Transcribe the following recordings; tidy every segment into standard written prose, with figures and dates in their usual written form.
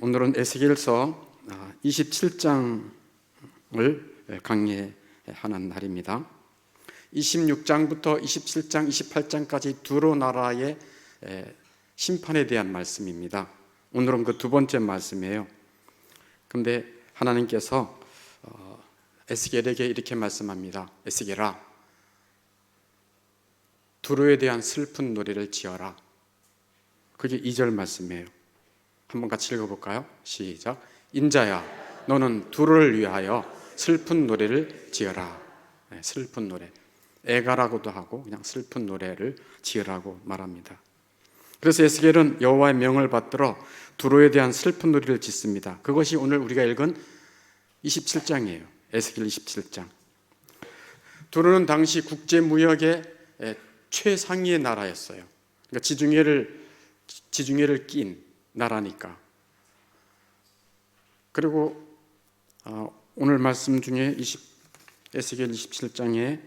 오늘은 에스겔서 27장을 강의하는 날입니다. 26장부터 27장, 28장까지 두로 나라의 심판에 대한 말씀입니다. 오늘은 그 두 번째 말씀이에요. 그런데 하나님께서 에스겔에게 이렇게 말씀합니다. 에스겔아, 두로에 대한 슬픈 노래를 지어라. 그게 2절 말씀이에요. 한번 같이 읽어볼까요? 시작. 인자야, 너는 두로를 위하여 슬픈 노래를 지어라. 슬픈 노래. 애가라고도 하고 그냥 슬픈 노래를 지으라고 말합니다. 그래서 에스겔은 여호와의 명을 받들어 두로에 대한 슬픈 노래를 짓습니다. 그것이 오늘 우리가 읽은 27장이에요. 에스겔 27장. 두로는 당시 국제무역의 최상위의 나라였어요. 그러니까 지중해를 낀 나라니까. 그리고 오늘 말씀 중에 에스겔 27장에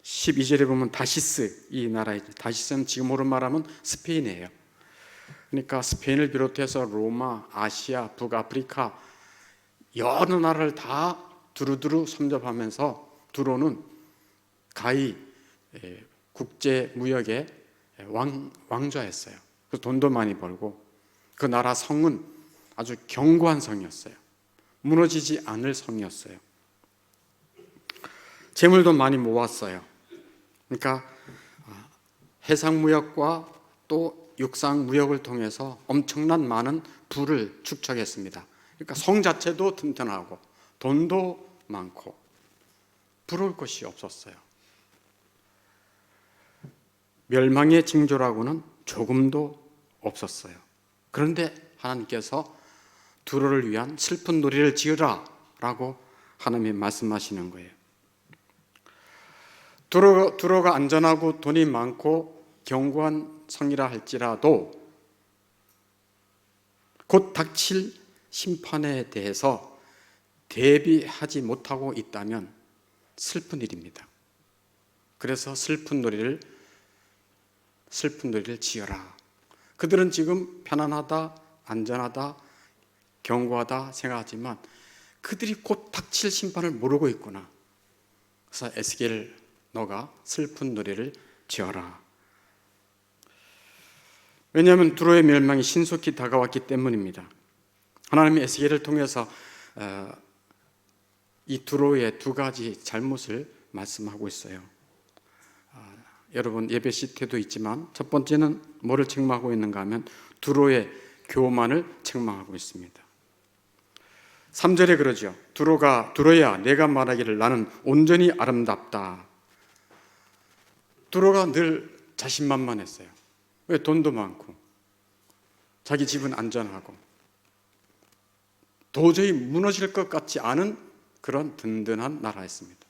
12절에 보면 다시스, 이 나라에 다시스는 지금으로 말하면 스페인이에요. 그러니까 스페인을 비롯해서 로마, 아시아, 북아프리카 여러 나라를 다 두루두루 섭렵하면서 두로는 가히 국제 무역의 왕좌였어요. 그래서 돈도 많이 벌고 그 나라 성은 아주 견고한 성이었어요. 무너지지 않을 성이었어요. 재물도 많이 모았어요. 그러니까 해상무역과 또 육상무역을 통해서 엄청난 많은 부를 축적했습니다. 그러니까 성 자체도 튼튼하고 돈도 많고 부러울 것이 없었어요. 멸망의 징조라고는 조금도 없었어요. 그런데 하나님께서 두로를 위한 슬픈 노래를 지으라 라고 하나님이 말씀하시는 거예요. 두로가 안전하고 돈이 많고 견고한 성이라 할지라도 곧 닥칠 심판에 대해서 대비하지 못하고 있다면 슬픈 일입니다. 그래서 슬픈 노래를 지어라. 그들은 지금 편안하다, 안전하다, 견고하다 생각하지만 그들이 곧 닥칠 심판을 모르고 있구나. 그래서 에스겔, 너가 슬픈 노래를 지어라. 왜냐하면 두로의 멸망이 신속히 다가왔기 때문입니다. 하나님이 에스겔을 통해서 이 두로의 두 가지 잘못을 말씀하고 있어요. 여러분 예배 시태도 있지만 첫 번째는 뭐를 책망하고 있는가 하면 두로의 교만을 책망하고 있습니다. 3절에 그러죠. 두로야 내가 말하기를 나는 온전히 아름답다. 두로가 늘 자신만만했어요. 왜? 돈도 많고 자기 집은 안전하고 도저히 무너질 것 같지 않은 그런 든든한 나라였습니다.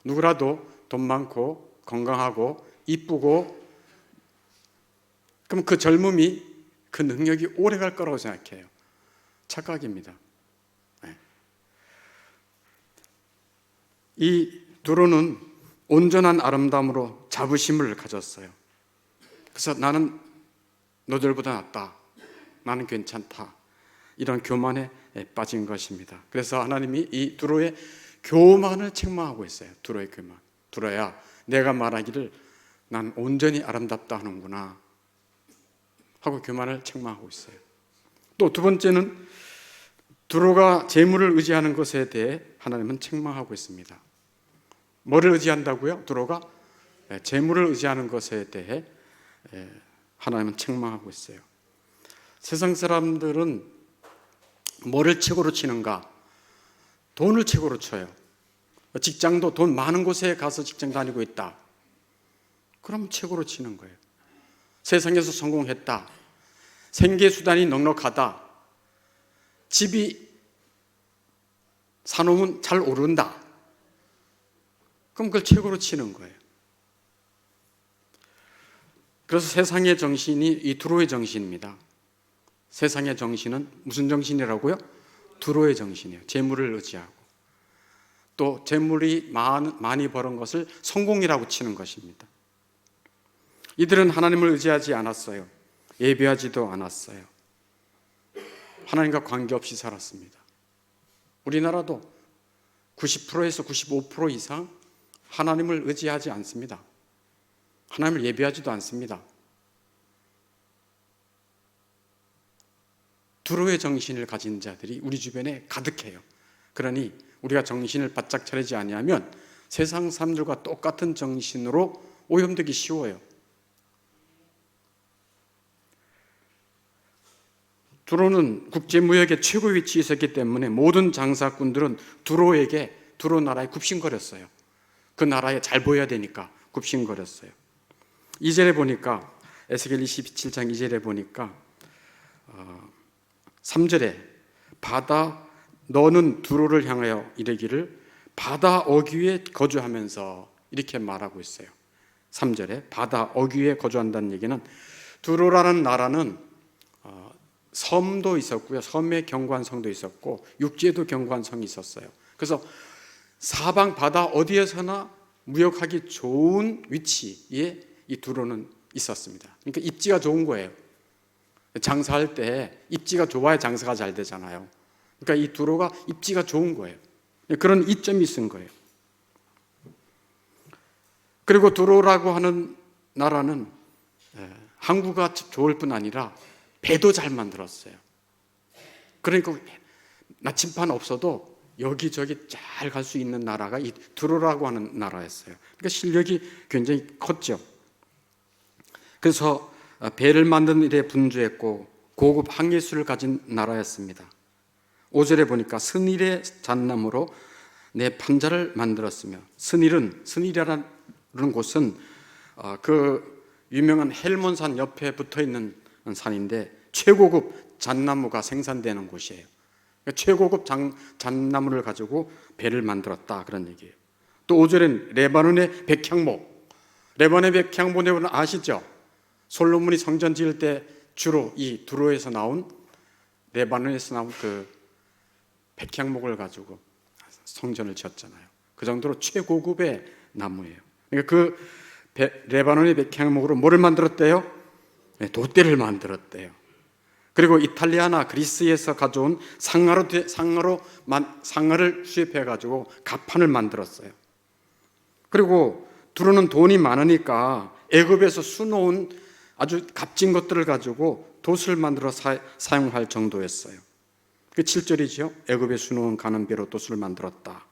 누구라도 돈 많고 건강하고 이쁘고 그럼 그 젊음이 그 능력이 오래 갈 거라고 생각해요. 착각입니다. 이 두로는 온전한 아름다움으로 자부심을 가졌어요. 그래서 나는 너들보다 낫다. 나는 괜찮다. 이런 교만에 빠진 것입니다. 그래서 하나님이 이 두로의 교만을 책망하고 있어요. 두로의 교만. 두로야, 내가 말하기를 난 온전히 아름답다 하는구나 하고 교만을 책망하고 있어요. 또 두 번째는 두로가 재물을 의지하는 것에 대해 하나님은 책망하고 있습니다. 뭐를 의지한다고요? 두로가 재물을 의지하는 것에 대해 하나님은 책망하고 있어요. 세상 사람들은 뭐를 최고로 치는가? 돈을 최고로 쳐요. 직장도 돈 많은 곳에 가서 직장 다니고 있다. 그럼 최고로 치는 거예요. 세상에서 성공했다. 생계수단이 넉넉하다. 집이 사놓으면 잘 오른다. 그럼 그걸 최고로 치는 거예요. 그래서 세상의 정신이 이 두로의 정신입니다. 세상의 정신은 무슨 정신이라고요? 두로의 정신이에요. 재물을 의지하고 또 재물이 많이 벌은 것을 성공이라고 치는 것입니다. 이들은 하나님을 의지하지 않았어요. 예배하지도 않았어요. 하나님과 관계없이 살았습니다. 우리나라도 90%에서 95% 이상 하나님을 의지하지 않습니다. 하나님을 예배하지도 않습니다. 두로의 정신을 가진 자들이 우리 주변에 가득해요. 그러니 우리가 정신을 바짝 차리지 아니하면 세상 사람들과 똑같은 정신으로 오염되기 쉬워요. 두로는 국제무역의 최고 위치에 있었기 때문에 모든 장사꾼들은 두로 나라에 굽신거렸어요. 그 나라에 잘 보여야 되니까 굽신거렸어요. 2절에 보니까, 에스겔 27장 2절에 보니까 3절에 너는 두로를 향하여 이르기를 바다 어귀에 거주하면서, 이렇게 말하고 있어요. 3절에 바다 어귀에 거주한다는 얘기는, 두로라는 나라는 섬도 있었고요, 섬의 경관성도 있었고 육지에도 경관성이 있었어요. 그래서 사방 바다 어디에서나 무역하기 좋은 위치에 이 두로는 있었습니다. 그러니까 입지가 좋은 거예요. 장사할 때 입지가 좋아야 장사가 잘 되잖아요. 그러니까 이 두로가 입지가 좋은 거예요. 그런 이점이 있은 거예요. 그리고 두로라고 하는 나라는 항구가 좋을 뿐 아니라 배도 잘 만들었어요. 그러니까 나침반 없어도 여기저기 잘 갈 수 있는 나라가 이 두로라고 하는 나라였어요. 그러니까 실력이 굉장히 컸죠. 그래서 배를 만드는 일에 분주했고 고급 항해술을 가진 나라였습니다. 5절에 보니까 스닐의 잣나무로 내 판자를 만들었으며, 스닐이라는 곳은 그 유명한 헬몬산 옆에 붙어 있는 산인데 최고급 잣나무가 생산되는 곳이에요. 그러니까 최고급 잣나무를 가지고 배를 만들었다, 그런 얘기예요. 또 5절엔 레바논의 백향목, 레바논의 백향목 여러분 아시죠? 솔로몬이 성전 지을 때 주로 이 두로에서 나온, 레바논에서 나온 그 백향목을 가지고 성전을 지었잖아요. 그 정도로 최고급의 나무예요. 그러니까 그 레바논의 백향목으로 뭐를 만들었대요? 돛대를 만들었대요. 그리고 이탈리아나 그리스에서 가져온 상아를 수입해 가지고 갑판을 만들었어요. 그리고 두로는 돈이 많으니까 애굽에서 수놓은 아주 값진 것들을 가지고 돛을 만들어 사용할 정도였어요. 그 7절이죠. 애굽에 수놓은 가는 배로 돛을 만들었다.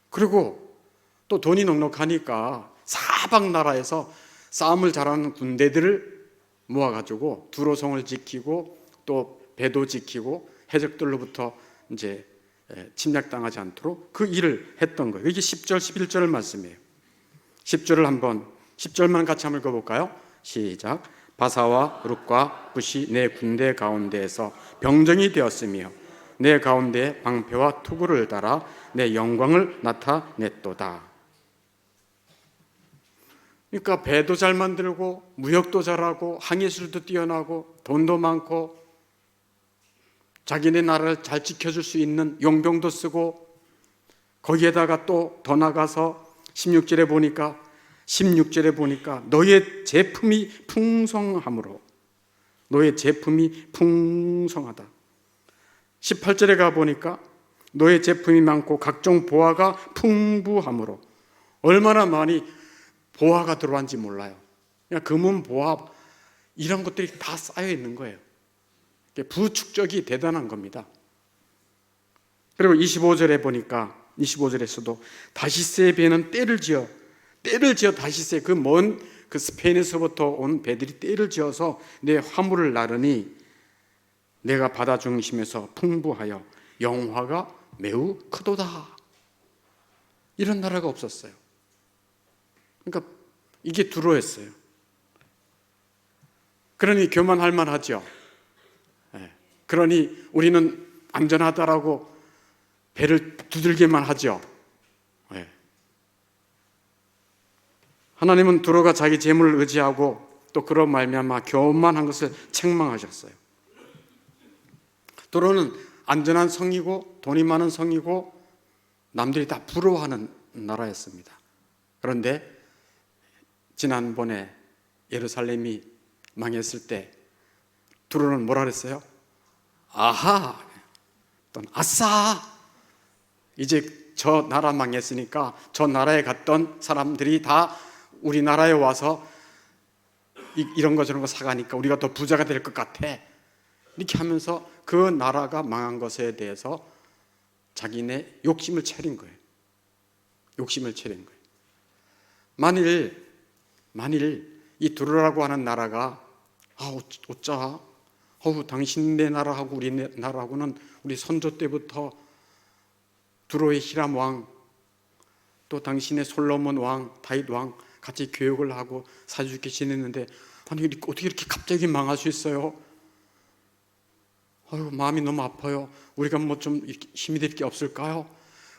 그리고 또 돈이 넉넉하니까 사방 나라에서 싸움을 잘하는 군대들을 모아가지고 두로성을 지키고 또 배도 지키고 해적들로부터 이제 침략당하지 않도록 그 일을 했던 거예요. 이게 10절, 11절 말씀이에요. 10절만 같이 한번 읽어볼까요? 시작. 바사와 룻과 붓이 내 군대 가운데에서 병정이 되었으며 내 가운데에 방패와 투구를 달아 내 영광을 나타냈도다. 그러니까 배도 잘 만들고 무역도 잘하고 항해술도 뛰어나고 돈도 많고 자기네 나라를 잘 지켜줄 수 있는 용병도 쓰고, 거기에다가 또 더 나가서 16절에 보니까 너의 제품이 풍성함으로, 너의 제품이 풍성하다. 18절에 가보니까 너의 제품이 많고 각종 보화가 풍부함으로, 얼마나 많이 보화가 들어왔는지 몰라요. 그냥 금은, 보화 이런 것들이 다 쌓여 있는 거예요. 부축적이 대단한 겁니다. 그리고 25절에 보니까 25절에서도 다시스의 배는 때를 지어 다시스의 그 먼 그 스페인에서부터 온 배들이 때를 지어서 내 화물을 나르니 내가 바다 중심에서 풍부하여 영화가 매우 크도다. 이런 나라가 없었어요. 그러니까 이게 두로였어요. 그러니 교만할 만하죠. 그러니 우리는 안전하다라고 배를 두들기만 하죠. 하나님은 두로가 자기 재물을 의지하고 또 그로 말미암아 교만한 것을 책망하셨어요. 두로는 안전한 성이고 돈이 많은 성이고 남들이 다 부러워하는 나라였습니다. 그런데 지난번에 예루살렘이 망했을 때 두로는 뭐라 그랬어요? 아하, 또 아싸, 이제 저 나라 망했으니까 저 나라에 갔던 사람들이 다 우리나라에 와서 이런 거 저런 거 사가니까 우리가 더 부자가 될 것 같아. 이렇게 하면서 그 나라가 망한 것에 대해서 자기네 욕심을 차린 거예요. 욕심을 차린 거예요. 만일 이 두로라고 하는 나라가 어쩌 당신네 나라하고 우리 나라하고는 우리 선조 때부터 두로의 히람 왕, 또 당신의 솔로몬 왕, 다윗 왕 같이 교육을 하고 사이좋게 지냈는데 아니 어떻게 이렇게 갑자기 망할 수 있어요? 마음이 너무 아파요. 우리가 뭐 좀 힘이 될 게 없을까요?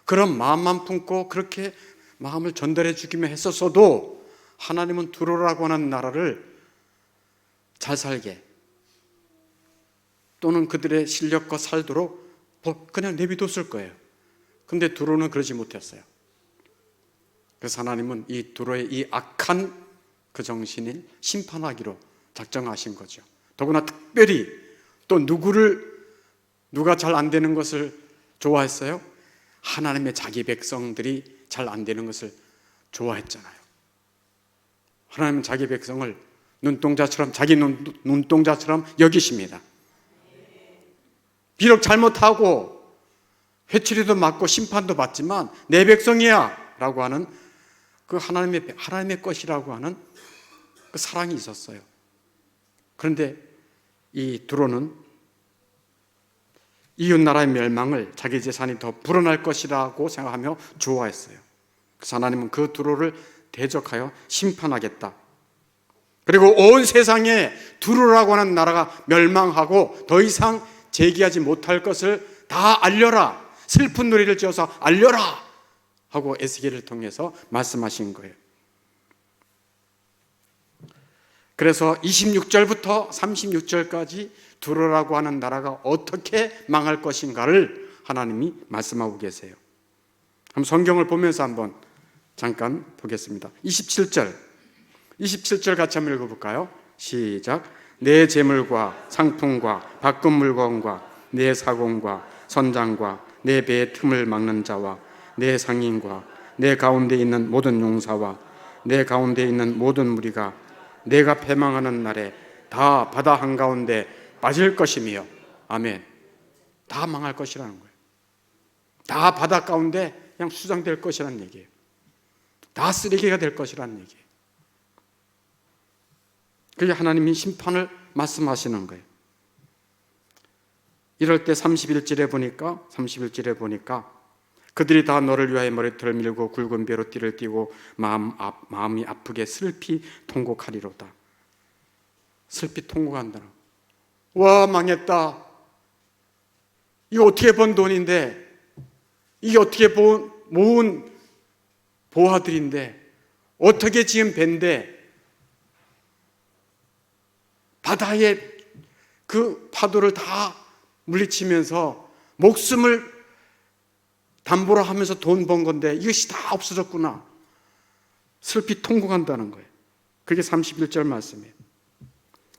그런 마음만 품고 그렇게 마음을 전달해 주기만 했었어도 하나님은 두로라고 하는 나라를 잘 살게, 또는 그들의 실력과 살도록 그냥 내비뒀을 거예요. 근데 두로는 그러지 못했어요. 그래서 하나님은 이 두로의 이 악한 그 정신을 심판하기로 작정하신 거죠. 더구나 특별히 또 누가 잘 안 되는 것을 좋아했어요? 하나님의 자기 백성들이 잘 안 되는 것을 좋아했잖아요. 하나님은 자기 백성을 자기 눈동자처럼 여기십니다. 비록 잘못하고 회초리도 맞고 심판도 받지만 내 백성이야 라고 하는 그 하나님의 것이라고 하는 그 사랑이 있었어요. 그런데 이 두로는 이웃나라의 멸망을 자기 재산이 더 불어날 것이라고 생각하며 좋아했어요. 그래서 하나님은 그 두로를 대적하여 심판하겠다. 그리고 온 세상에 두로라고 하는 나라가 멸망하고 더 이상 재기하지 못할 것을 다 알려라, 슬픈 노래를 지어서 알려라 하고 에스겔을 통해서 말씀하신 거예요. 그래서 26절부터 36절까지 두로라고 하는 나라가 어떻게 망할 것인가를 하나님이 말씀하고 계세요. 한번 성경을 보면서 한번 잠깐 보겠습니다. 27절 같이 한번 읽어볼까요? 시작. 내 재물과 상품과 바꾼 물건과 내 사공과 선장과 내 배의 틈을 막는 자와 내 상인과 내 가운데 있는 모든 용사와 내 가운데 있는 모든 무리가 내가 패망하는 날에 다 바다 한가운데 빠질 것이며, 아멘. 다 망할 것이라는 거예요. 다 바다 가운데 그냥 수장될 것이라는 얘기예요. 다 쓰레기가 될 것이라는 얘기예요. 그게 하나님이 심판을 말씀하시는 거예요. 이럴 때 31절에 보니까 그들이 다 너를 위하여 머리털을 밀고 굵은 배로 띠를 띠고 마음이 아프게 슬피 통곡하리로다. 슬피 통곡한다. 와, 망했다. 이거 어떻게 번 돈인데, 이게 어떻게 모은 보화들인데, 어떻게 지은 배인데, 바다에 그 파도를 다 물리치면서 목숨을 담보로 하면서 돈 번 건데 이것이 다 없어졌구나. 슬피 통곡한다는 거예요. 그게 31절 말씀이에요.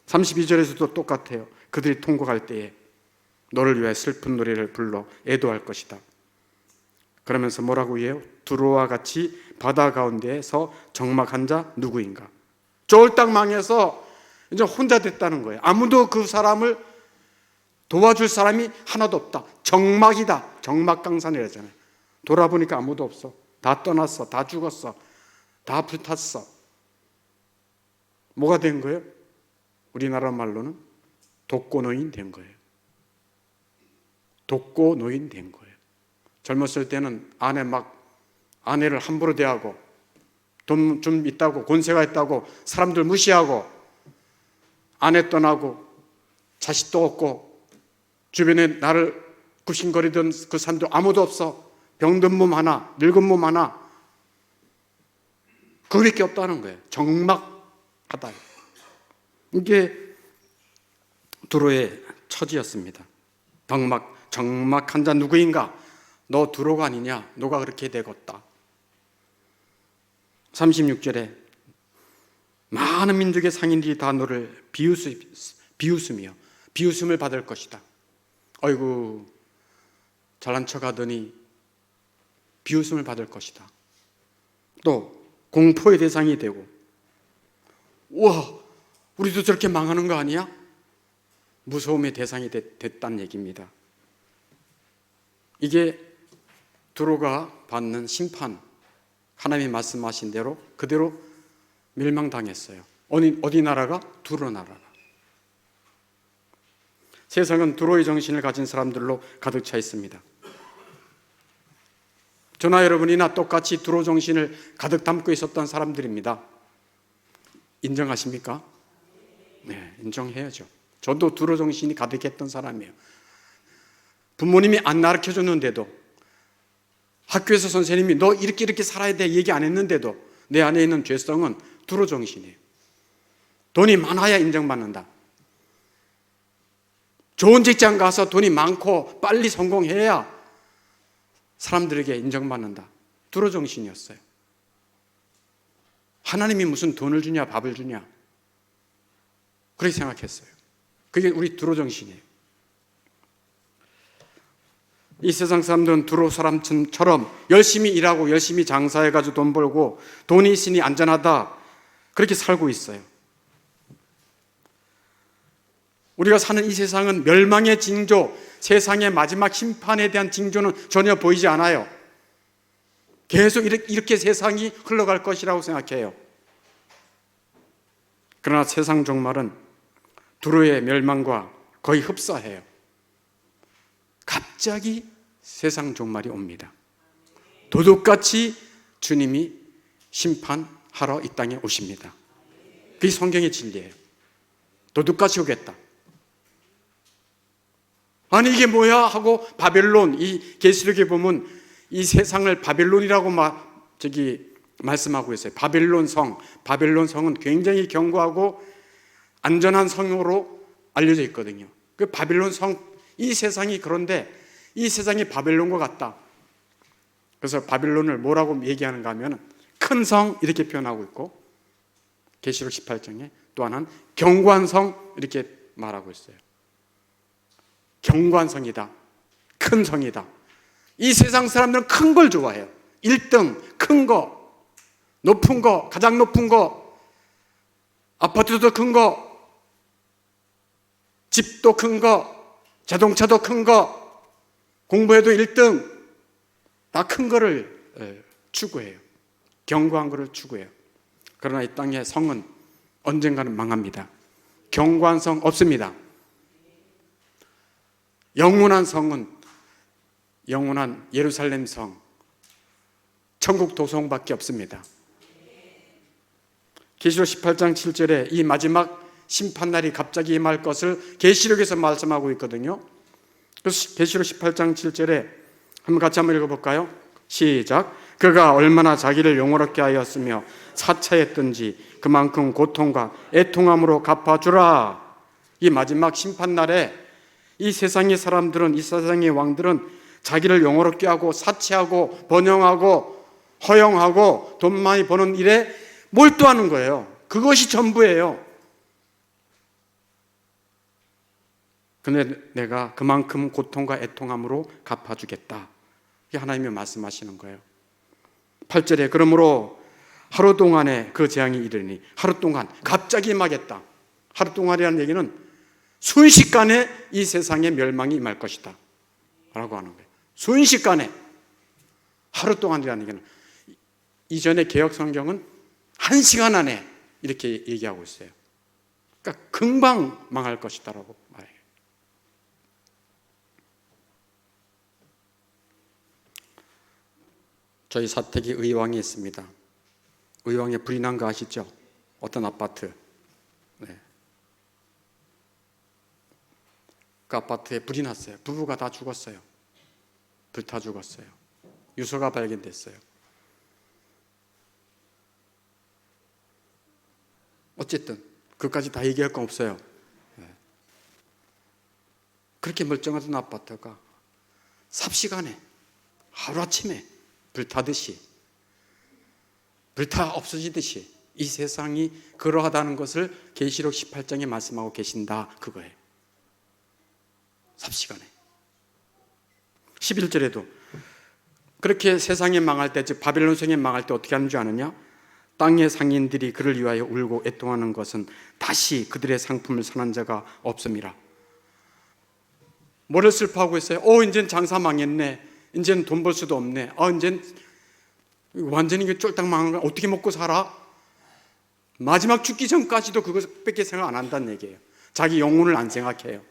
32절에서도 똑같아요. 그들이 통곡할 때에 너를 위하여 슬픈 노래를 불러 애도할 것이다. 그러면서 뭐라고 해요? 두로와 같이 바다 가운데에서 적막한 자 누구인가? 쫄딱 망해서 이제 혼자 됐다는 거예요. 아무도 그 사람을 도와줄 사람이 하나도 없다. 적막이다. 적막강산이라잖아요. 돌아보니까 아무도 없어. 다 떠났어. 다 죽었어. 다 불탔어. 뭐가 된 거예요? 우리나라 말로는 독거노인 된 거예요. 독거노인 된 거예요. 젊었을 때는 아내를 함부로 대하고 돈 좀 있다고, 권세가 있다고 사람들 무시하고, 아내 떠나고 자식도 없고 주변에 나를 굽신거리던 그 사람도 아무도 없어. 병든 몸 하나, 늙은 몸 하나, 그밖에 없다는 거예요. 적막하다. 이게 두로의 처지였습니다. 적막한 자 누구인가? 너 두로가 아니냐? 너가 그렇게 되겠다. 36절에 많은 민족의 상인들이 다 너를 비웃음이요. 비웃음을 받을 것이다. 아이고, 잘난 척하더니 비웃음을 받을 것이다. 또 공포의 대상이 되고, 우와, 우리도 저렇게 망하는 거 아니야? 무서움의 대상이 됐다는 얘기입니다. 이게 두로가 받는 심판, 하나님이 말씀하신 대로 그대로 멸망당했어요. 어디 나라가? 두로 나라가. 세상은 두로의 정신을 가진 사람들로 가득 차 있습니다. 저나 여러분이나 똑같이 두로 정신을 가득 담고 있었던 사람들입니다. 인정하십니까? 네, 인정해야죠. 저도 두로 정신이 가득했던 사람이에요. 부모님이 안 가르쳐줬는데도, 학교에서 선생님이 너 이렇게 살아야 돼 얘기 안 했는데도 내 안에 있는 죄성은 두로 정신이에요. 돈이 많아야 인정받는다. 좋은 직장 가서 돈이 많고 빨리 성공해야 사람들에게 인정받는다. 두로 정신이었어요. 하나님이 무슨 돈을 주냐 밥을 주냐 그렇게 생각했어요. 그게 우리 두로 정신이에요. 이 세상 사람들은 두로 사람처럼 열심히 일하고 열심히 장사해가지고 돈 벌고 돈이 있으니 안전하다 그렇게 살고 있어요. 우리가 사는 이 세상은 멸망의 징조, 세상의 마지막 심판에 대한 징조는 전혀 보이지 않아요. 계속 이렇게 세상이 흘러갈 것이라고 생각해요. 그러나 세상 종말은 두로의 멸망과 거의 흡사해요. 갑자기 세상 종말이 옵니다. 도둑같이 주님이 심판하러 이 땅에 오십니다. 그게 성경의 진리예요. 도둑같이 오겠다. 아니 이게 뭐야 하고 바벨론, 이 계시록에 보면 이 세상을 바벨론이라고 말씀하고 있어요. 바벨론 성은 굉장히 견고하고 안전한 성으로 알려져 있거든요. 그 바벨론 성, 이 세상이 그런데 이 세상이 바벨론과 같다. 그래서 바벨론을 뭐라고 얘기하는가 하면 큰 성 이렇게 표현하고 있고, 계시록 18장에 또 하나는 견고한 성 이렇게 말하고 있어요. 견고한 성이다. 큰 성이다. 이 세상 사람들은 큰 걸 좋아해요. 1등, 큰 거, 높은 거, 가장 높은 거, 아파트도 큰 거, 집도 큰 거, 자동차도 큰 거, 공부해도 1등, 다 큰 거를 추구해요. 견고한 거를 추구해요. 그러나 이 땅의 성은 언젠가는 망합니다. 견고한 성 없습니다. 영원한 성은 영원한 예루살렘 성, 천국 도성밖에 없습니다. 계시록 18장 7절에 이 마지막 심판날이 갑자기 임할 것을 계시록에서 말씀하고 있거든요. 그래서 계시록 18장 7절에 한번 같이 한번 읽어볼까요? 시작. 그가 얼마나 자기를 영원롭게 하였으며 사차했던지 그만큼 고통과 애통함으로 갚아주라. 이 마지막 심판날에 이 세상의 사람들은, 이 세상의 왕들은 자기를 영원롭게 하고 사치하고 번영하고 허영하고 돈 많이 버는 일에 몰두하는 거예요. 그것이 전부예요. 근데 내가 그만큼 고통과 애통함으로 갚아주겠다. 이게 하나님이 말씀하시는 거예요. 8절에 그러므로 하루 동안에 그 재앙이 이르니, 하루 동안 갑자기 임하겠다. 하루 동안이라는 얘기는 순식간에 이 세상에 멸망이 임할 것이다 라고 하는 거예요. 순식간에. 하루 동안이라는 얘기는, 이전의 개혁 성경은 1시간 안에 이렇게 얘기하고 있어요. 그러니까 금방 망할 것이다 라고 말해요. 저희 사택에 의왕이 있습니다. 의왕에 불이 난 거 아시죠? 어떤 아파트. 네. 그 아파트에 불이 났어요. 부부가 다 죽었어요. 불타 죽었어요. 유서가 발견됐어요. 어쨌든 그까지 다 얘기할 건 없어요. 네. 그렇게 멀쩡하던 아파트가 삽시간에 하루아침에 불타듯이, 불타 없어지듯이 이 세상이 그러하다는 것을 계시록 18장에 말씀하고 계신다, 그거예요. 삽시간에 11절에도 그렇게 세상이 망할 때, 즉 바벨론 성이 망할 때 어떻게 하는 줄 아느냐? 땅의 상인들이 그를 위하여 울고 애통하는 것은 다시 그들의 상품을 사는 자가 없음이라. 뭐를 슬퍼하고 있어요? 이젠 장사 망했네. 이제는 돈 벌 수도 없네. 이젠 완전히 쫄딱 망한 거야. 어떻게 먹고 살아? 마지막 죽기 전까지도 그것밖에 생각 안 한다는 얘기예요. 자기 영혼을 안 생각해요.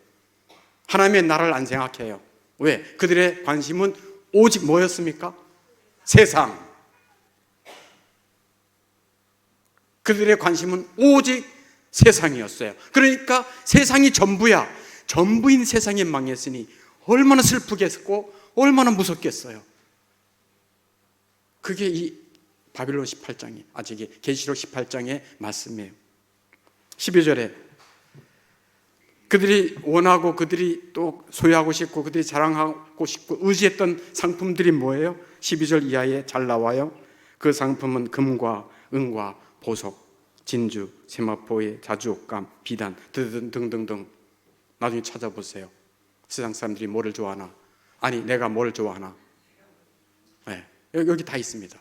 하나님의 나라를 안 생각해요. 왜? 그들의 관심은 오직 뭐였습니까? 세상. 그들의 관심은 오직 세상이었어요. 그러니까 세상이 전부야. 전부인 세상이 망했으니 얼마나 슬프겠고 얼마나 무섭겠어요. 그게 이 바빌론 18장이, 아직 계시록 18장의 말씀이에요. 12절에 그들이 원하고 그들이 또 소유하고 싶고 그들이 자랑하고 싶고 의지했던 상품들이 뭐예요? 12절 이하에 잘 나와요. 그 상품은 금과 은과 보석, 진주, 세마포의 자주옥감, 비단 등등등. 나중에 찾아보세요. 세상 사람들이 뭐를 좋아하나? 아니, 내가 뭘 좋아하나? 네, 여기 다 있습니다.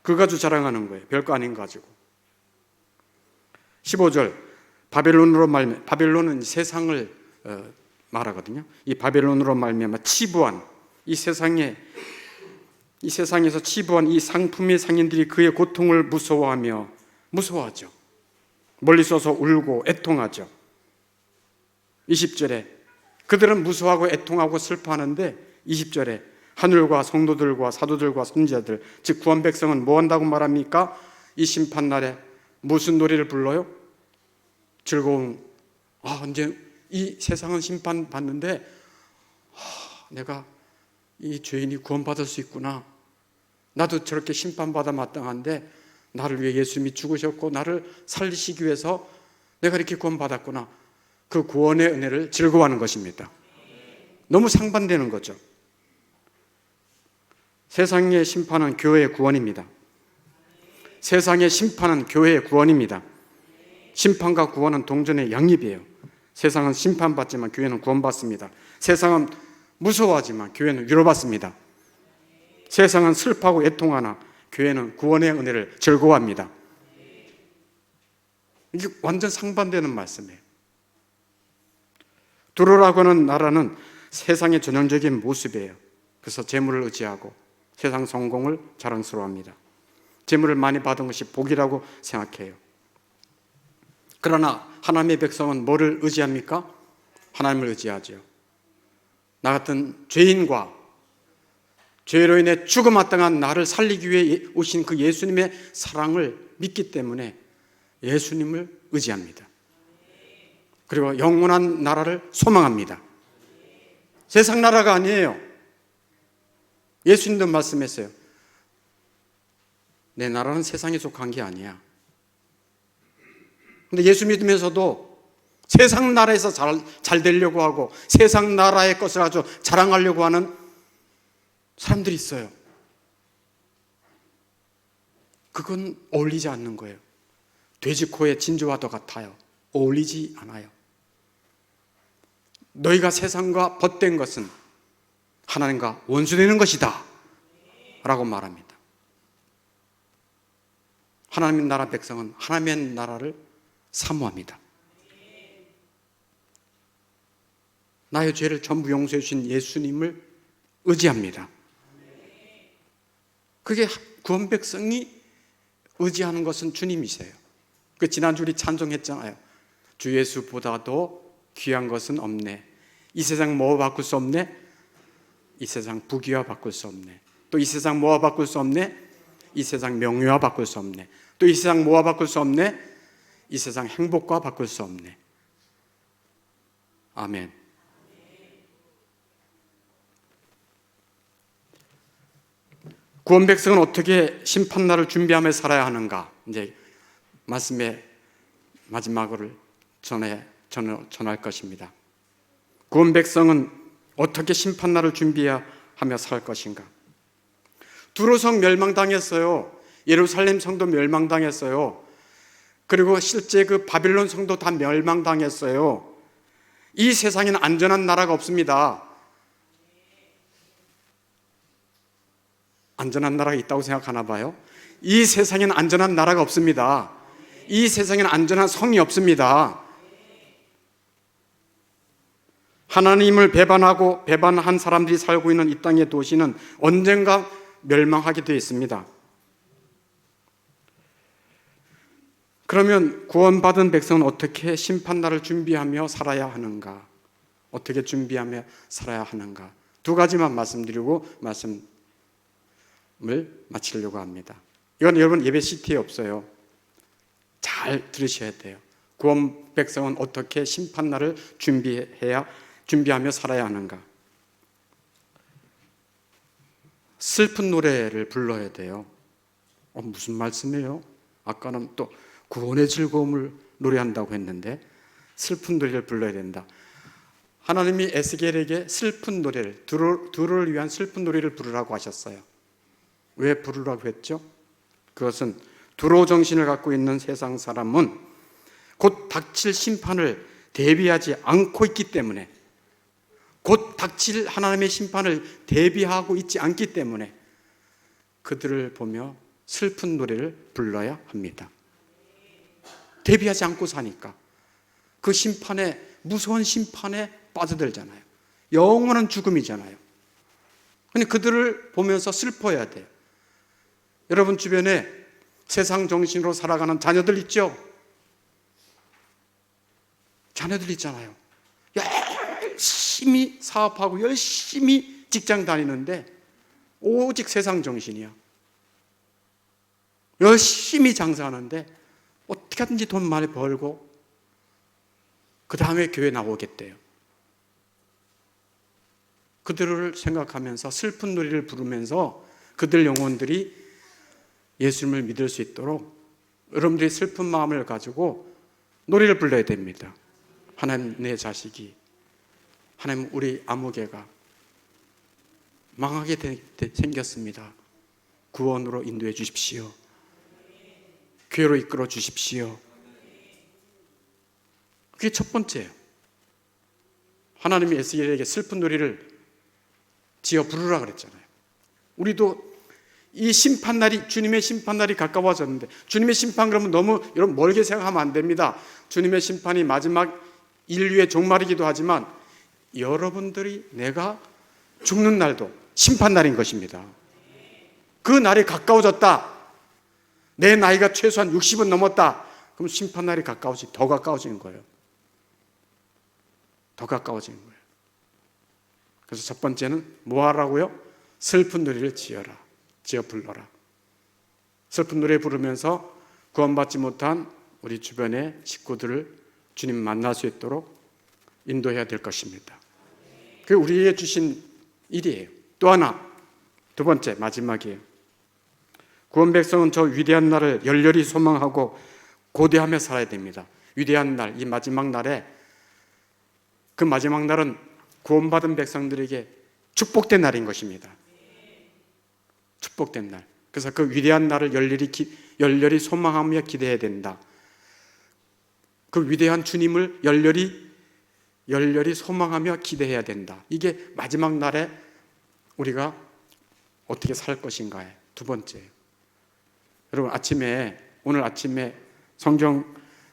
그거 가지고 자랑하는 거예요. 별거 아닌 거 가지고. 15절 바벨론으로 말미암아, 바벨론은 세상을 말하거든요. 이 바벨론으로 말미암아 치부한 이 세상에서 치부한 이 상품의 상인들이 그의 고통을 무서워하죠. 멀리서서 울고 애통하죠. 20절에 그들은 무서워하고 애통하고 슬퍼하는데 20절에 하늘과 성도들과 사도들과 선지자들, 즉 구원 백성은 뭐 한다고 말합니까? 이 심판날에 무슨 노래를 불러요? 즐거운, 이제 이 세상은 심판받는데 내가 이 죄인이 구원받을 수 있구나. 나도 저렇게 심판받아 마땅한데 나를 위해 예수님이 죽으셨고 나를 살리시기 위해서 내가 이렇게 구원받았구나. 그 구원의 은혜를 즐거워하는 것입니다. 너무 상반되는 거죠. 세상의 심판은 교회의 구원입니다. 세상의 심판은 교회의 구원입니다. 심판과 구원은 동전의 양립이에요. 세상은 심판받지만 교회는 구원받습니다. 세상은 무서워하지만 교회는 위로받습니다. 세상은 슬퍼하고 애통하나 교회는 구원의 은혜를 즐거워합니다. 이게 완전 상반되는 말씀이에요. 두루라고 하는 나라는 세상의 전형적인 모습이에요. 그래서 재물을 의지하고 세상 성공을 자랑스러워합니다. 재물을 많이 받은 것이 복이라고 생각해요. 그러나 하나님의 백성은 뭐를 의지합니까? 하나님을 의지하죠. 나 같은 죄인과 죄로 인해 죽어마땅한 나를 살리기 위해 오신 그 예수님의 사랑을 믿기 때문에 예수님을 의지합니다. 그리고 영원한 나라를 소망합니다. 세상 나라가 아니에요. 예수님도 말씀했어요. 내 나라는 세상에 속한 게 아니야. 근데 예수 믿으면서도 세상 나라에서 잘 되려고 하고 세상 나라의 것을 아주 자랑하려고 하는 사람들이 있어요. 그건 어울리지 않는 거예요. 돼지 코에 진주와도 같아요. 어울리지 않아요. 너희가 세상과 벗된 것은 하나님과 원수되는 것이다 라고 말합니다. 하나님의 나라 백성은 하나님의 나라를 사모합니다. 나의 죄를 전부 용서해 주신 예수님을 의지합니다. 그게 구원 백성이 의지하는 것은 주님이세요. 그 지난주 우리 찬송했잖아요. 주 예수보다도 귀한 것은 없네. 이 세상 뭐와 바꿀 수 없네. 이 세상 부귀와 바꿀 수 없네. 또 이 세상 뭐와 바꿀 수 없네. 이 세상 명예와 바꿀 수 없네. 또 이 세상 뭐와 바꿀 수 없네. 이 세상 행복과 바꿀 수 없네. 아멘. 구원 백성은 어떻게 심판날을 준비하며 살아야 하는가? 이제 말씀의 마지막을 전할 것입니다. 구원 백성은 어떻게 심판날을 준비하며 살 것인가? 두로성 멸망당했어요. 예루살렘 성도 멸망당했어요. 그리고 실제 그 바빌론 성도 다 멸망당했어요. 이 세상에는 안전한 나라가 없습니다. 안전한 나라가 있다고 생각하나 봐요. 이 세상에는 안전한 나라가 없습니다. 이 세상에는 안전한 성이 없습니다. 하나님을 배반한 사람들이 살고 있는 이 땅의 도시는 언젠가 멸망하게 되어 있습니다. 그러면 구원받은 백성은 어떻게 심판날을 준비하며 살아야 하는가? 어떻게 준비하며 살아야 하는가? 두 가지만 말씀드리고 말씀을 마치려고 합니다. 이건 여러분 예배 CT에 없어요. 잘 들으셔야 돼요. 구원 백성은 어떻게 심판날을 준비하며 살아야 하는가? 슬픈 노래를 불러야 돼요. 무슨 말씀이에요? 아까는 또 구원의 즐거움을 노래한다고 했는데 슬픈 노래를 불러야 된다. 하나님이 에스겔에게 슬픈 노래를, 두를 위한 슬픈 노래를 부르라고 하셨어요. 왜 부르라고 했죠? 그것은 두로 정신을 갖고 있는 세상 사람은 곧 닥칠 심판을 대비하지 않고 있기 때문에, 곧 닥칠 하나님의 심판을 대비하고 있지 않기 때문에 그들을 보며 슬픈 노래를 불러야 합니다. 대비하지 않고 사니까 그 심판에, 무서운 심판에 빠져들잖아요. 영원한 죽음이잖아요. 근데 그들을 보면서 슬퍼야 돼요. 여러분 주변에 세상 정신으로 살아가는 자녀들 있죠? 자녀들 있잖아요. 열심히 사업하고 열심히 직장 다니는데 오직 세상 정신이야. 열심히 장사하는데 어떻게 하든지 돈 많이 벌고 그 다음에 교회 나오겠대요. 그들을 생각하면서 슬픈 노래를 부르면서 그들 영혼들이 예수님을 믿을 수 있도록 여러분들이 슬픈 마음을 가지고 노래를 불러야 됩니다. 하나님, 내 자식이, 하나님, 우리 아무개가 망하게 생겼습니다. 구원으로 인도해 주십시오. 교회로 이끌어 주십시오. 그게 첫 번째예요. 하나님이 에스겔에게 슬픈 노래를 지어 부르라 그랬잖아요. 우리도 이 심판날이, 주님의 심판날이 가까워졌는데, 주님의 심판 그러면 너무 여러분 멀게 생각하면 안 됩니다. 주님의 심판이 마지막 인류의 종말이기도 하지만 여러분들이, 내가 죽는 날도 심판날인 것입니다. 그 날이 가까워졌다. 내 나이가 최소한 60은 넘었다. 그럼 심판날이 더 가까워지는 거예요. 더 가까워지는 거예요. 그래서 첫 번째는 뭐 하라고요? 슬픈 노래를 지어 불러라. 슬픈 노래 부르면서 구원받지 못한 우리 주변의 식구들을 주님 만날 수 있도록 인도해야 될 것입니다. 그게 우리에게 주신 일이에요. 또 하나, 두 번째, 마지막이에요. 구원 백성은 저 위대한 날을 열렬히 소망하고 고대하며 살아야 됩니다. 위대한 날, 이 마지막 날에, 그 마지막 날은 구원받은 백성들에게 축복된 날인 것입니다. 축복된 날. 그래서 그 위대한 날을 열렬히 소망하며 기대해야 된다. 그 위대한 주님을 열렬히 소망하며 기대해야 된다. 이게 마지막 날에 우리가 어떻게 살 것인가에 두 번째예요. 여러분 오늘 아침에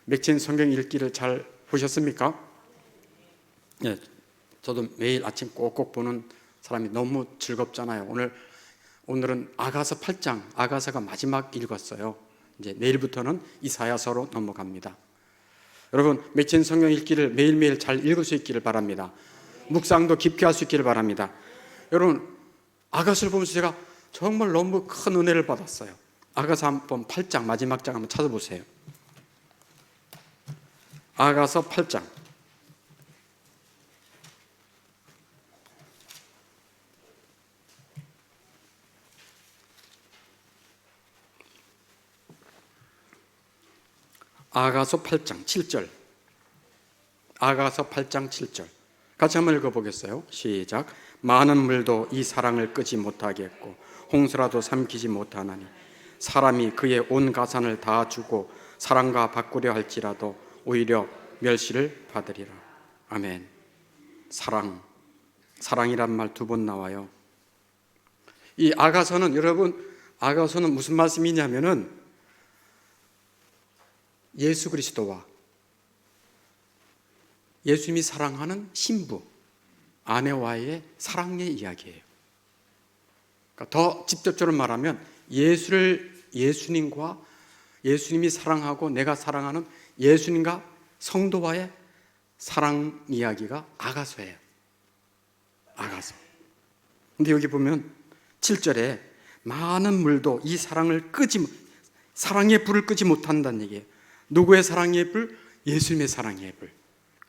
맥힌 성경 읽기를 잘 보셨습니까? 네, 저도 매일 아침 꼭꼭 보는 사람이 너무 즐겁잖아요. 오늘은 아가서 8장, 아가서가 마지막 읽었어요. 이제 내일부터는 이사야서로 넘어갑니다. 여러분, 맥힌 성경 읽기를 매일매일 잘 읽을 수 있기를 바랍니다. 묵상도 깊게 할 수 있기를 바랍니다. 여러분, 아가서를 보면서 제가 정말 너무 큰 은혜를 받았어요. 아가서 한번 8장 마지막 장 한번 찾아보세요. 아가서 8장. 아가서 8장 7절. 아가서 8장 7절. 같이 한번 읽어보겠어요. 시작. 많은 물도 이 사랑을 끄지 못하겠고 홍수라도 삼키지 못하나니 사람이 그의 온 가산을 다 주고 사랑과 바꾸려 할지라도 오히려 멸시를 받으리라. 아멘. 사랑이란 말 2번 나와요. 이 아가서는, 여러분, 아가서는 무슨 말씀이냐면은 예수 그리스도와 예수님이 사랑하는 신부, 아내와의 사랑의 이야기예요. 그러니까 더 직접적으로 말하면 예수님과 예수님이 사랑하고 내가 사랑하는 예수님과 성도와의 사랑 이야기가 아가서예요. 아가서. 근데 여기 보면 7절에 많은 물도 이 사랑의 불을 끄지 못한다는 얘기예요. 누구의 사랑의 불? 예수님의 사랑의 불.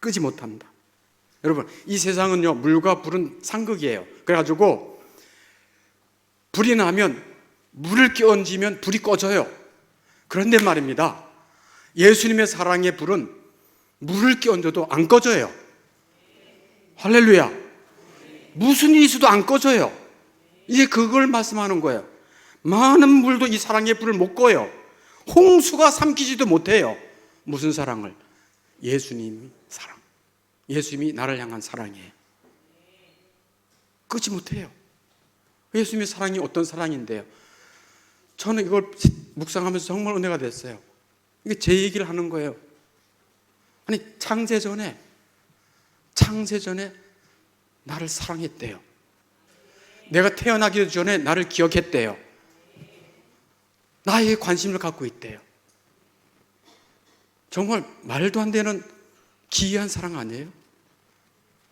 끄지 못한다. 여러분, 이 세상은요, 물과 불은 상극이에요. 그래가지고 불이 나면 물을 끼얹으면 불이 꺼져요. 그런데 말입니다, 예수님의 사랑의 불은 물을 끼얹어도 안 꺼져요. 할렐루야. 무슨 일이 있어도 안 꺼져요. 이게 그걸 말씀하는 거예요. 많은 물도 이 사랑의 불을 못 꺼요. 홍수가 삼키지도 못해요. 무슨 사랑을? 예수님이 사랑. 예수님이 나를 향한 사랑이에요. 끄지 못해요. 예수님의 사랑이 어떤 사랑인데요? 저는 이걸 묵상하면서 정말 은혜가 됐어요. 이게 제 얘기를 하는 거예요. 아니, 창세전에 나를 사랑했대요. 내가 태어나기 전에 나를 기억했대요. 나에게 관심을 갖고 있대요. 정말 말도 안 되는 기이한 사랑 아니에요?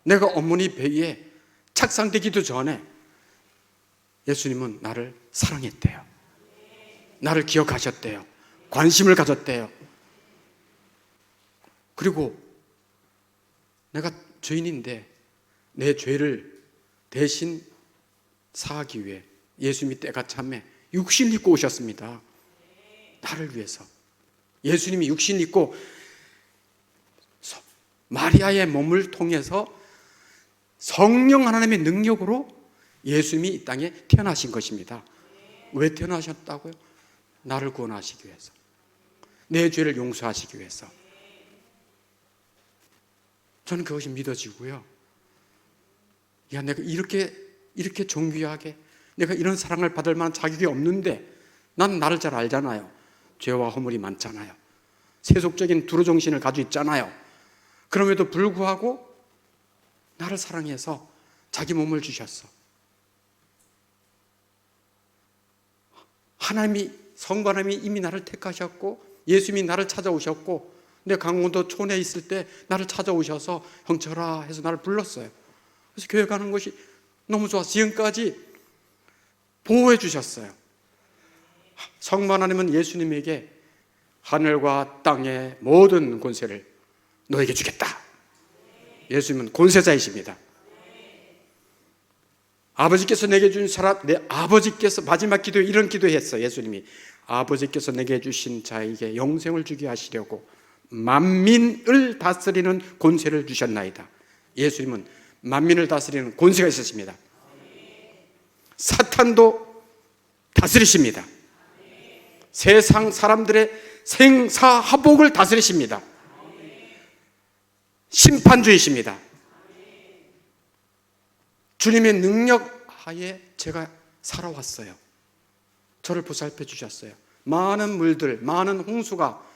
내가 어머니 배에 착상되기도 전에 예수님은 나를 사랑했대요. 나를 기억하셨대요. 관심을 가졌대요. 그리고 내가 죄인인데 내 죄를 대신 사하기 위해 예수님이 때가 참에 육신 입고 오셨습니다. 나를 위해서. 예수님이 육신 입고 마리아의 몸을 통해서 성령 하나님의 능력으로 예수님이 이 땅에 태어나신 것입니다. 왜 태어나셨다고요? 나를 구원하시기 위해서, 내 죄를 용서하시기 위해서. 저는 그것이 믿어지고요. 야, 내가 이렇게 존귀하게, 내가 이런 사랑을 받을 만한 자격이 없는데, 난 나를 잘 알잖아요. 죄와 허물이 많잖아요. 세속적인 두루정신을 가지고 있잖아요. 그럼에도 불구하고 나를 사랑해서 자기 몸을 주셨어. 성부 하나님이 이미 나를 택하셨고, 예수님이 나를 찾아오셨고, 내 강원도 촌에 있을 때 나를 찾아오셔서 형철아 해서 나를 불렀어요. 그래서 교회 가는 것이 너무 좋아서 지금까지 보호해 주셨어요. 성부 하나님은 예수님에게 하늘과 땅의 모든 권세를 너에게 주겠다. 예수님은 권세자이십니다. 아버지께서 내게 준 사람, 내 아버지께서 마지막 기도에 이런 기도했어요. 예수님이 아버지께서 내게 주신 자에게 영생을 주게 하시려고 만민을 다스리는 권세를 주셨나이다. 예수님은 만민을 다스리는 권세가 있으십니다. 사탄도 다스리십니다. 세상 사람들의 생사화복을 다스리십니다. 심판주이십니다. 주님의 능력 하에 제가 살아왔어요. 저를 보살펴 주셨어요. 많은 물들, 많은 홍수가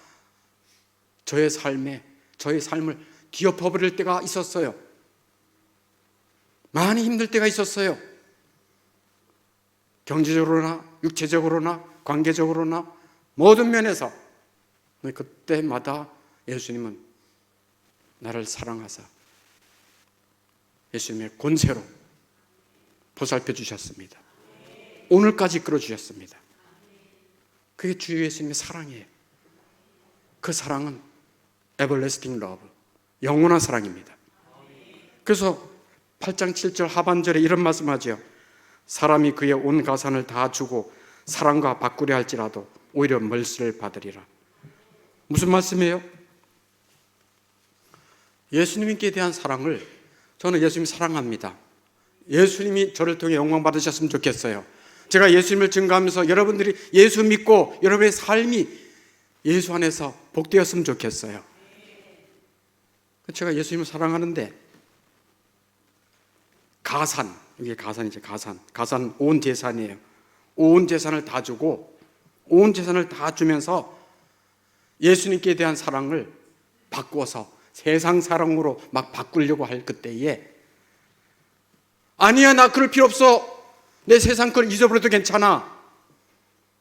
저의 삶을 뒤엎어버릴 때가 있었어요. 많이 힘들 때가 있었어요. 경제적으로나 육체적으로나 관계적으로나 모든 면에서. 그때마다 예수님은 나를 사랑하사 예수님의 권세로 보살펴 주셨습니다. 오늘까지 이끌어 주셨습니다. 그게 주 예수님의 사랑이에요. 그 사랑은 everlasting love, 영원한 사랑입니다. 그래서 8장 7절 하반절에 이런 말씀하죠. 사람이 그의 온 가산을 다 주고 사랑과 바꾸려 할지라도 오히려 멀시를 받으리라. 무슨 말씀이에요? 예수님께 대한 사랑을, 저는 예수님 사랑합니다. 예수님이 저를 통해 영광 받으셨으면 좋겠어요. 제가 예수님을 증거하면서 여러분들이 예수 믿고 여러분의 삶이 예수 안에서 복되었으면 좋겠어요. 제가 예수님을 사랑하는데 가산, 이게 가산이죠. 가산 온 재산이에요. 온 재산을 다 주고 온 재산을 다 주면서 예수님께 대한 사랑을 바꾸어서 세상 사랑으로 막 바꾸려고 할 그때에 아니야, 나 그럴 필요 없어. 내 세상 걸 잊어버려도 괜찮아.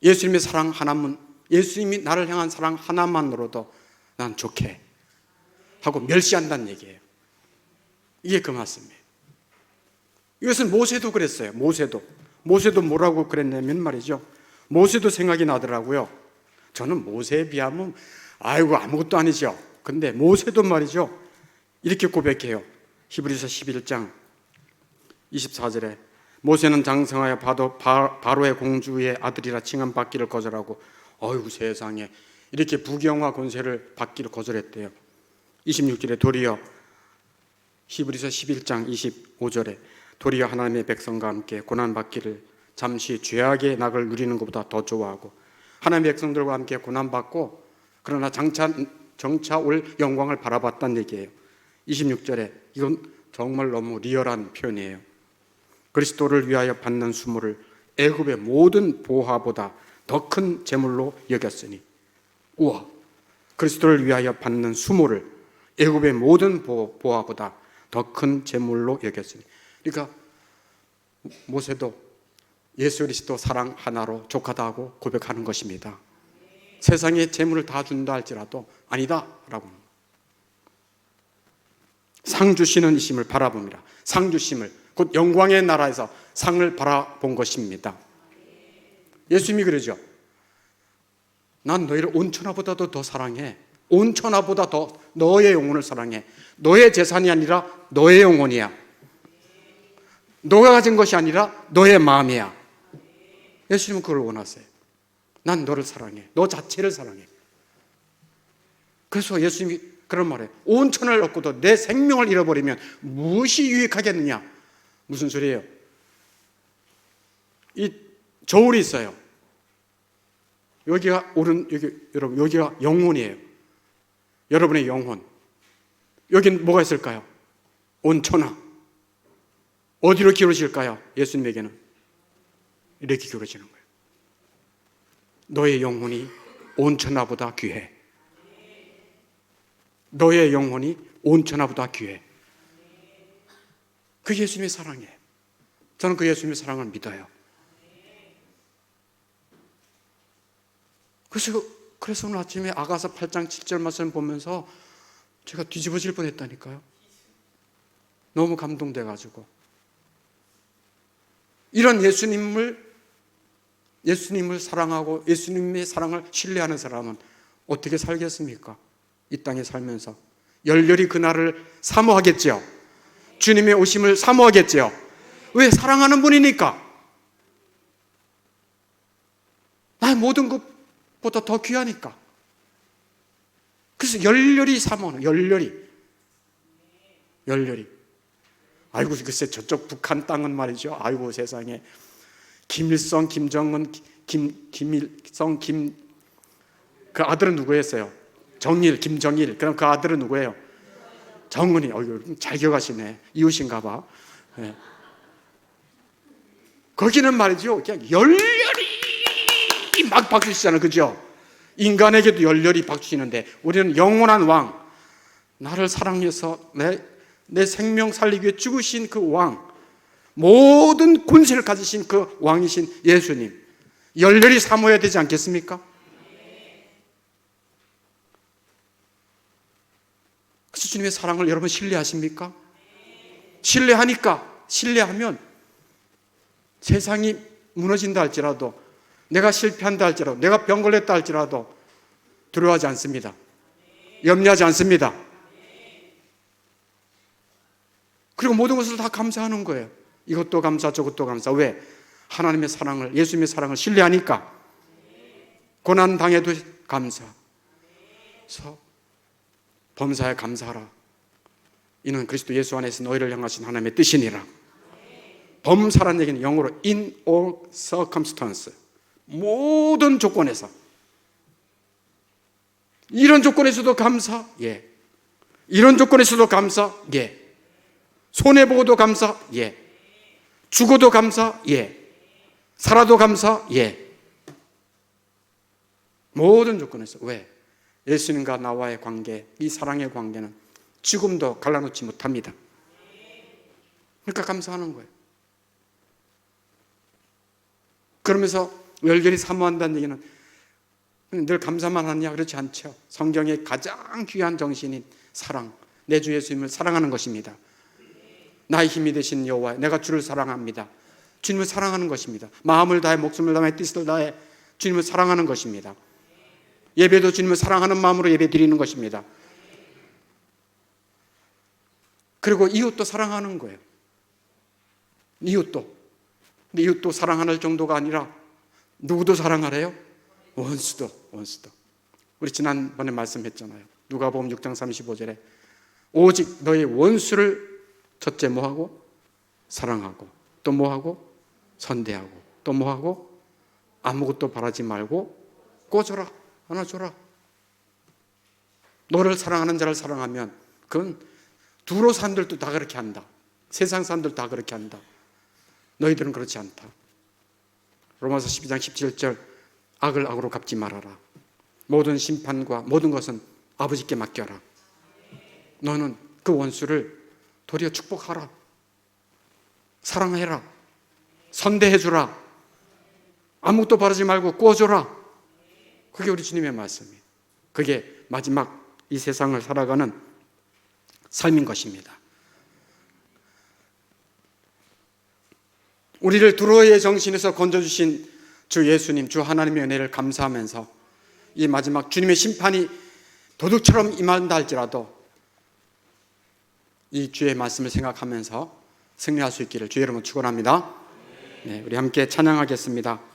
예수님의 사랑 하나만, 예수님이 나를 향한 사랑 하나만으로도 난 좋게 하고 멸시한다는 얘기예요. 이게 그 말씀이에요. 이것은 모세도 그랬어요. 모세도 뭐라고 그랬냐면 말이죠, 모세도 생각이 나더라고요. 저는 모세에 비하면 아이고 아무것도 아니죠. 근데 모세도 말이죠, 이렇게 고백해요. 히브리서 11장 24절에 모세는 장성하여 바로의 공주의 아들이라 칭함받기를 거절하고, 어이구 세상에, 이렇게 부경화 권세를 받기를 거절했대요. 26절에 도리어, 히브리서 11장 25절에 도리어 하나님의 백성과 함께 고난받기를 잠시 죄악의 낙을 누리는 것보다 더 좋아하고, 하나님의 백성들과 함께 고난받고 그러나 정차 올 영광을 바라봤다는 얘기예요. 26절에 이건 정말 너무 리얼한 표현이에요. 그리스도를 위하여 받는 수모를 애굽의 모든 보화보다 더 큰 재물로 여겼으니, 우와, 그리스도를 위하여 받는 수모를 애굽의 모든 보화보다 더 큰 재물로 여겼으니, 그러니까 모세도 예수 그리스도 사랑 하나로 족하다고 고백하는 것입니다. 세상에 재물을 다 준다 할지라도 아니다 라고, 상 주시는 이심을 바라봅니다. 상 주심을, 곧 영광의 나라에서 상을 바라본 것입니다. 예수님이 그러죠. 난 너희를 온 천하보다도 더 사랑해. 온 천하보다 더 너의 영혼을 사랑해. 너의 재산이 아니라 너의 영혼이야. 너가 가진 것이 아니라 너의 마음이야. 예수님은 그걸 원하세요. 난 너를 사랑해. 너 자체를 사랑해. 그래서 예수님이 그런 말이에요. 온 천을 얻고도 내 생명을 잃어버리면 무엇이 유익하겠느냐. 무슨 소리예요? 이 저울이 있어요. 여기가 여러분, 여기가 영혼이에요. 여러분의 영혼. 여긴 뭐가 있을까요? 온 천하. 어디로 기울어질까요? 예수님에게는 이렇게 기울어지는 거예요. 너의 영혼이 온 천하보다 귀해. 너의 영혼이 온 천하보다 귀해. 그게 예수님의 사랑이에요. 저는 그 예수님의 사랑을 믿어요. 그래서 오늘 아침에 아가서 8장 7절 말씀 보면서 제가 뒤집어질 뻔했다니까요. 너무 감동돼가지고. 이런 예수님을 사랑하고 예수님의 사랑을 신뢰하는 사람은 어떻게 살겠습니까? 이 땅에 살면서 열렬히 그날을 사모하겠죠. 주님의 오심을 사모하겠죠. 왜? 사랑하는 분이니까. 나의 모든 것보다 더 귀하니까. 그래서 열렬히 사모하는, 열렬히. 아이고, 글쎄 저쪽 북한 땅은 말이죠. 아이고 세상에. 김일성, 김정은, 김일성, 그 아들은 누구였어요? 김정일. 그럼 그 아들은 누구예요? 정은이. 잘 기억하시네. 이웃인가 봐. 네. 거기는 말이죠, 그냥 열렬히 막 박수치잖아요. 그죠? 인간에게도 열렬히 박수치는데 우리는 영원한 왕, 나를 사랑해서 내 생명 살리기 위해 죽으신 그 왕, 모든 권세를 가지신 그 왕이신 예수님 열렬히 사모해야 되지 않겠습니까? 그래서 주님의 사랑을 여러분 신뢰하십니까? 신뢰하면 세상이 무너진다 할지라도, 내가 실패한다 할지라도, 내가 병 걸렸다 할지라도 두려워하지 않습니다. 염려하지 않습니다. 그리고 모든 것을 다 감사하는 거예요. 이것도 감사, 저것도 감사. 왜? 하나님의 사랑을, 예수님의 사랑을 신뢰하니까. 고난 당해도 감사. 범사에 감사하라. 이는 그리스도 예수 안에서 너희를 향하신 하나님의 뜻이니라. 범사란 얘기는 영어로 in all circumstance, 모든 조건에서. 이런 조건에서도 감사? 예. 이런 조건에서도 감사? 예. 손해보고도 감사? 예. 죽어도 감사? 예. 살아도 감사? 예. 모든 조건에서. 왜? 예수님과 나와의 관계, 이 사랑의 관계는 지금도 갈라놓지 못합니다. 그러니까 감사하는 거예요. 그러면서 열렬히 사모한다는 얘기는 늘 감사만 하느냐? 그렇지 않죠. 성경의 가장 귀한 정신인 사랑, 내 주 예수님을 사랑하는 것입니다. 나의 힘이 되신 여호와, 내가 주를 사랑합니다. 주님을 사랑하는 것입니다. 마음을 다해, 목숨을 다해, 뜻을 다해 주님을 사랑하는 것입니다. 예배도 주님을 사랑하는 마음으로 예배 드리는 것입니다. 그리고 이웃도 사랑하는 거예요. 이웃도. 근데 이웃도 사랑하는 정도가 아니라 누구도 사랑하래요? 원수도. 우리 지난번에 말씀했잖아요. 누가복음 6장 35절에 오직 너의 원수를 첫째 뭐하고? 사랑하고, 또 뭐하고? 선대하고, 또 뭐하고? 아무것도 바라지 말고 꿔줘라, 하나 줘라. 너를 사랑하는 자를 사랑하면 그건 두로 사람들도 다 그렇게 한다. 세상 사람들도 다 그렇게 한다. 너희들은 그렇지 않다. 로마서 12장 17절 악을 악으로 갚지 말아라. 모든 심판과 모든 것은 아버지께 맡겨라. 너는 그 원수를 도리어 축복하라. 사랑해라. 선대해주라. 아무것도 바라지 말고 구워줘라. 그게 우리 주님의 말씀이에요. 그게 마지막 이 세상을 살아가는 삶인 것입니다. 우리를 두로의 정신에서 건져주신 주 예수님, 주 하나님의 은혜를 감사하면서 이 마지막 주님의 심판이 도둑처럼 임한다 할지라도 이 주의 말씀을 생각하면서 승리할 수 있기를 주의 이름으로 축원합니다. 네, 우리 함께 찬양하겠습니다.